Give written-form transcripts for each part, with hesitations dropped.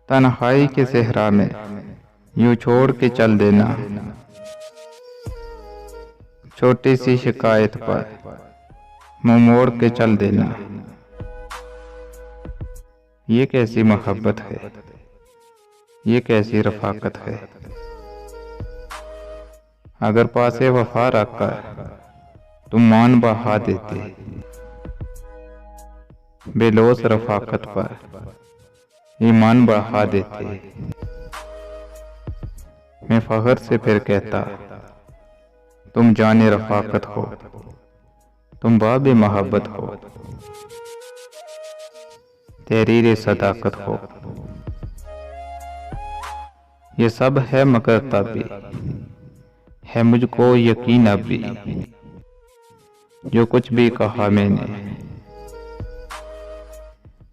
तन्हाई के सहरा में यूं छोड़ के चल देना। छोटी सी शिकायत पर मुंह मोड़ के चल देना। ये कैसी मोहब्बत है, ये कैसी रफाकत है। अगर पासे वफा रखकर तुम मान बहा देते, बेलोस रफाकत पर ईमान बढ़ा देते। मैं फख्र से फिर कहता, तुम जाने रफाकत हो, तुम बाबे मोहब्बत हो, तहरीर सदाकत हो। ये सब है मगर तब भी है मुझको यकीन अब भी, जो कुछ भी कहा मैंने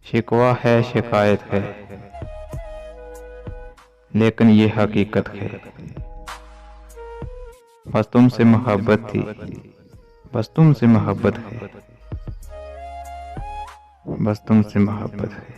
शिकवा है शिकायत है, लेकिन ये हकीकत है। बस तुमसे मोहब्बत थी, बस तुमसे मोहब्बत है, बस तुमसे मोहब्बत है।